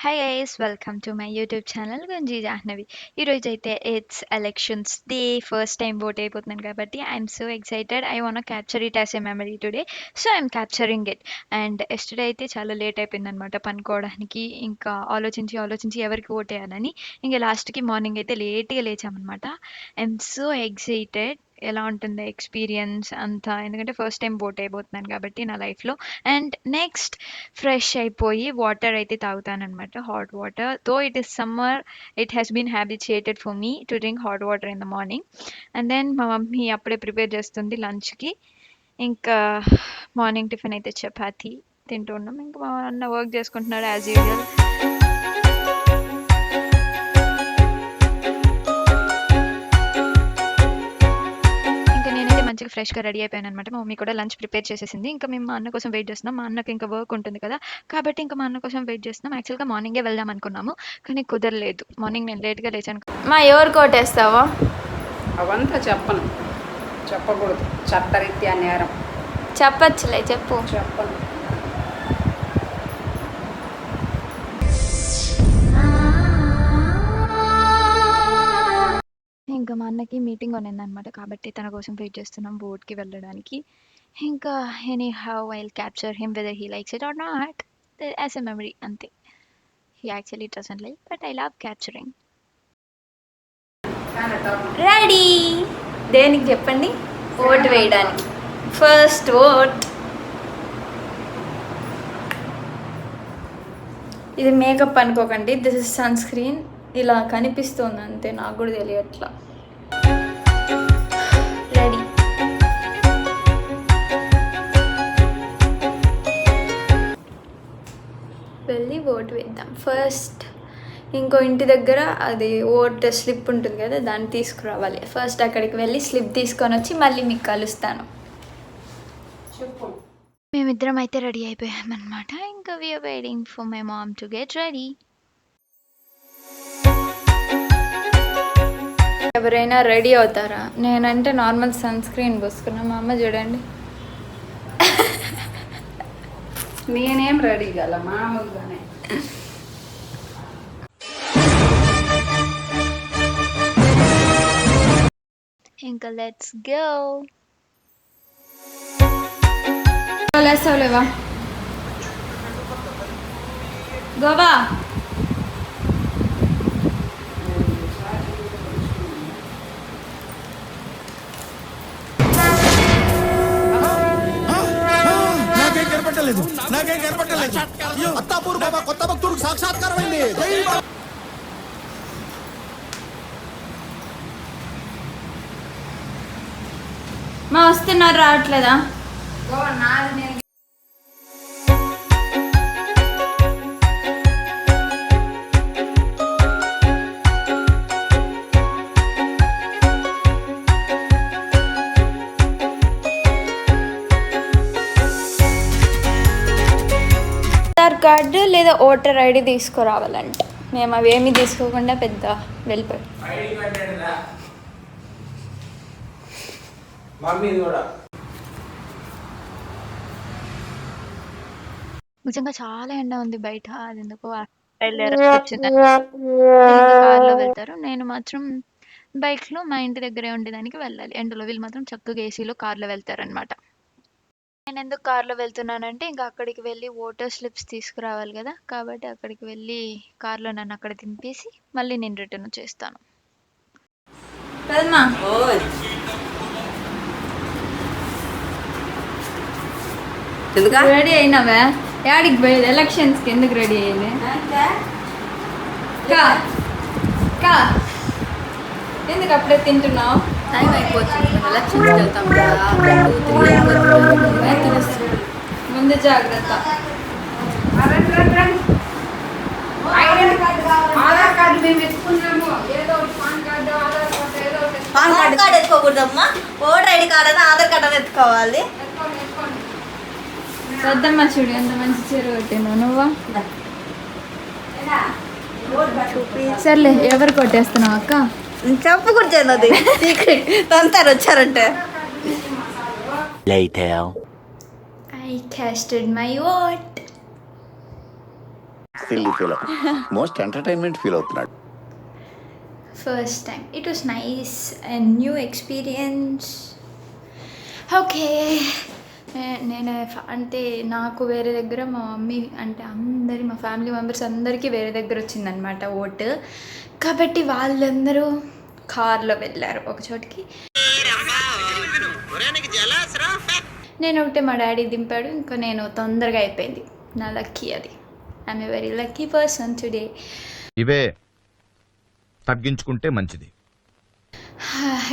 Hi guys welcome to my YouTube channel Gunji Jahnavi. ఈరోజు అయితే it's elections day, first time vote అయిపోతున్నాను కాబట్టి I'm so excited. I want capture it as a memory today, so I'm capturing it. And yesterday అయితే చాలా late అయిపోయింది అనమాట పనుకోవడానికి. ఇంకా ఆలోచించి ఎవరికి ఓట్ వేయాలని ఇంకా లాస్ట్కి మార్నింగ్ అయితే లేట్గా లేచామన్నమాట. ఐఎమ్ సో ఎక్సైటెడ్ ఎలా ఉంటుందో ఎక్స్పీరియన్స్ అంతా, ఎందుకంటే ఫస్ట్ టైం ఓట్ అయిపోతున్నాను కాబట్టి నా లైఫ్లో. అండ్ నెక్స్ట్ ఫ్రెష్ అయిపోయి వాటర్ అయితే తాగుతాననమాట, hot water. Though it is summer, it has been habituated for me to drink hot water in the morning. And then మా మమ్మీ అప్పుడే ప్రిపేర్ చేస్తుంది లంచ్కి. ఇంకా మార్నింగ్ టిఫిన్ అయితే చపాతి తింటూ ఉన్నాం. ఇంకా మా అన్న వర్క్ చేసుకుంటున్నాడు యాజ్ యూజువల్. మంచిగా ఫ్రెష్గా రెడీ అయిపోయాను అనమాట. మా మమ్మీ కూడా లంచ్ ప్రిపేర్ చేసేసింది. ఇంకా మేము మా అన్న కోసం వెయిట్ చేస్తున్నాం. మా అన్నకి ఇంకా వర్క్ ఉంటుంది కదా, కాబట్టి ఇంకా మా అన్న కోసం వెయిట్ చేస్తున్నాం. యాక్చువల్గా మార్నింగే వెళ్దాం అనుకున్నాము, కానీ కుదరలేదు. మార్నింగ్ నేను లేట్గా లేచాను. మా ఎవరు కోటేస్తావా? అవంతా చెప్పకూడదు, చట్టరీత్యా నేరం. చెప్పచ్చులే, చెప్పు. చెప్పను. ఇంకా మా అన్నకి మీటింగ్ ఉన్నదన్నమాట, కాబట్టి తన కోసం వెయిట్ చేస్తున్నాం బోర్డ్కి వెళ్ళడానికి. ఇంకా anyhow I'll capture him whether he likes it or not as a memory అంతే. He actually doesn't like, but I love capturing. Ready? దేనికి చెప్పండి? ఓట్ వేయడానికి. First vote. ఇది మేకప్ అనుకోకండి, దిస్ ఇస్ సన్ స్క్రీన్. ఇలా కనిపిస్తుంది అంతే, నాకు కూడా తెలియట్లా. రెడీ? వెళ్ళి ఓట్ వేద్దాం. ఫస్ట్ ఇంకో ఇంటి దగ్గర అది ఓట్ స్లిప్ ఉంటుంది కదా, దాన్ని తీసుకురావాలి. ఫస్ట్ అక్కడికి వెళ్ళి స్లిప్ తీసుకొని వచ్చి మళ్ళీ మీకు కలుస్తాను. చెప్పు. మేమిద్దరం అయితే రెడీ అయిపోయామన్నమాట. ఇంకా we are waiting for my mom to get ready. ఎవరైనా రెడీ అవుతారా? నేనంటే నార్మల్ సన్ స్క్రీన్ పూసుకున్నా, మా అమ్మ చూడండి. నేనేం రెడీ గల మామూలుగానే. ఇంకా లెట్స్ గో. లేవా గోవా? నాకేం కనపట్టలేదు. అత్తాపూర్ బాబా కొత్త భక్తుడికి సాక్షాత్కారం అయింది. మా వస్తున్నారు, రావట్లేదా? ఆధార్ కార్డు లేదా ఓటర్ ఐడి తీసుకురావాలంట. మేము అవేమీ తీసుకోకుండా పెద్ద వెళ్ళిపోయి. నిజంగా చాలా ఎండ ఉంది బయట, అది ఎందుకో వచ్చింది. కార్లో వెళ్తారు, నేను మాత్రం బైక్లో మా ఇంటి దగ్గరే ఉండేదానికి వెళ్ళాలి ఎండలో. వీళ్ళు మాత్రం చక్కగా ఏసీలో కార్లో వెళ్తారనమాట. నేను ఎందుకు కార్లో వెళ్తున్నానంటే ఇంకా అక్కడికి వెళ్ళి ఓటర్ స్లిప్స్ తీసుకురావాలి కదా, కాబట్టి అక్కడికి వెళ్ళి కార్లో నన్ను అక్కడ దింపేసి మళ్ళీ నేను రిటర్న్ వచ్చేస్తాను. రెడీ అయినావా? యాడికి పోయేది? ఎలక్షన్స్కి ఎందుకు రెడీ అయ్యేది? ఎందుకు అప్పుడే తింటున్నావు? టైం అయిపోతుంది, ఎలక్షన్స్కి వెళ్తాం కదా. ముందు జాగ్రత్త. ఆధార్ కార్డు మేము ఎత్తుకున్నాము, ఏదో పాన్ కార్డు, ఆధార్ కార్డు, ఏదో పాన్ కార్డు ఎత్తుకోకూడదమ్మా, ఓటర్ ఐడి కార్డు అయినా ఆధార్ కార్డు అని ఎత్తుకోవాలి. వద్దమ్మా, చూడు ఎంత మంచి చీర కొట్టినావు నువ్వు. సర్లే, ఎవరు కొట్టేస్తున్నావు అక్క? చెప్పకూడదు, అది సీక్రెట్. తంతారు వచ్చారంటే. I casted my vote. Silly feel most entertainment feel అవుతున్నాడు. First time it was nice and new experience. Okay, నేను అంటే నాకు వేరే దగ్గర మా మమ్మీ అంటే మా ఫ్యామిలీ మెంబర్స్ అందరికీ వేరే దగ్గర వచ్చిందనమాట ఓటు. కాబట్టి వాళ్ళందరూ కార్లో వెళ్ళారు ఒక చోటికి. నేను ఒకటే మా డాడీ దింపాడు, ఇంకా నేను తొందరగా అయిపోయింది. నా లక్కీ అది. I'm a very lucky person today. ఇవే తగ్గించుకుంటే మంచిది.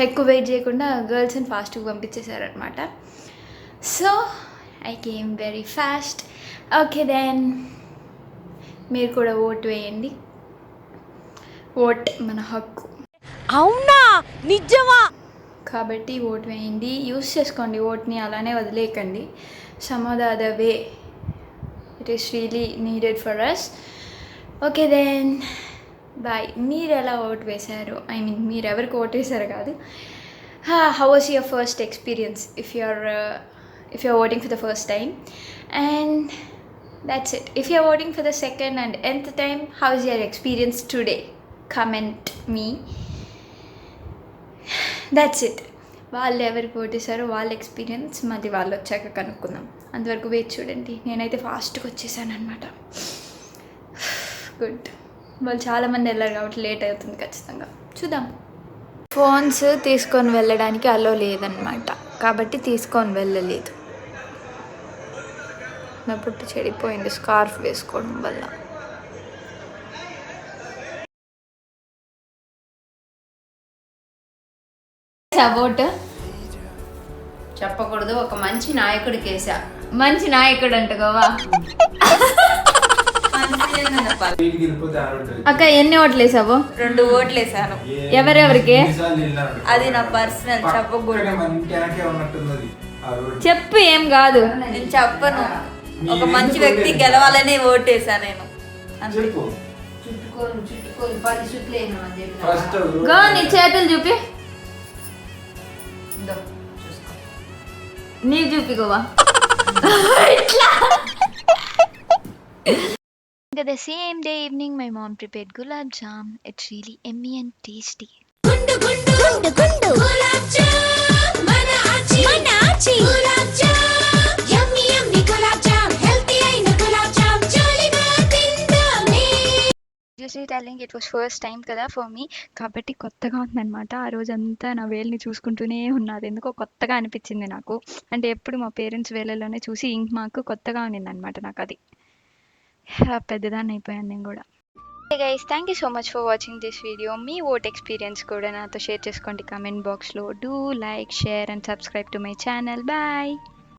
ఎక్కువ వెయిట్ చేయకుండా గర్ల్స్ని ఫాస్ట్గా పంపించేశారనమాట. So I came very fast. Okay then మీరు కూడా ఓటు వేయండి. ఓట్ మన హక్కు. అవునా, నిజమా? కాబట్టి ఓట్ వేయండి, యూస్ చేసుకోండి ఓట్ని, అలానే వదిలేయకండి. Some or the other way it is really needed for us. Okay then bye. మీరు ఎలా ఓట్ వేశారు, ఐ మీన్ మీరు ఎవరికి ఓట్ వేశారు కాదు, how was your first experience if you're voting for the first time, and that's it. If you're voting for the second and nth time, how is your experience today? Comment me. That's it. వాళ్ళు ఎవరికి ఓటేసారో వాళ్ళ experience, మాది వాళ్ళు వచ్చాక కనుక్కుందాం. అంతవరకు వేచి చూడండి. నేనైతే ఫాస్ట్గా వచ్చేసాను అనమాట. గుడ్. వాళ్ళు చాలామంది వెళ్ళారు కాబట్టి లేట్ అవుతుంది ఖచ్చితంగా. చూద్దాం. ఫోన్స్ తీసుకొని వెళ్ళడానికి అలో లేదనమాట, కాబట్టి తీసుకొని వెళ్ళలేదు. నా పుట్టు చెడిపోయింది స్కార్ఫ్ వేసుకోవడం వల్ల. ఓటు చెప్పకూడదు, ఒక మంచి నాయకుడికి వేసా. మంచి నాయకుడు అంట గోవా. అక్క ఎన్ని ఓట్లు వేసావు? 2 ఓట్లు వేసాను. ఎవరెవరికి? అది నా పర్సనల్, చెప్పకూడదు. చెప్పు, ఏం కాదు. నేను చెప్పను. ఒక మంచి వ్యక్తి గెలవాలని ఓటు వేసాను నేను. చుట్టుకోని 10 చుట్లు వేయమని చెప్పి గో, నీ చేతులు చూపి. నీ చూపి Goa. The same day evening, my mom prepared gulab jam. It's really yummy and tasty. Seriously telling, it was first time కదా ఫర్ మీ, కాబట్టి కొత్తగా ఉందన్నమాట. ఆ రోజంతా నా వేలుని చూసుకుంటూనే ఉన్నది, ఎందుకో కొత్తగా అనిపించింది నాకు. అంటే ఎప్పుడు మా పేరెంట్స్ వేలలోనే చూసి ఇంక మాకు కొత్తగా ఉన్నింది అనమాట. నాకు అది పెద్దదాన్ని అయిపోయాను నేను కూడా. Hey guys, thank you so much for watching this video. మీ ఓట్ ఎక్స్పీరియన్స్ కూడా నాతో షేర్ చేసుకోండి కామెంట్ బాక్స్లో. Do like, share and subscribe to my channel. Bye.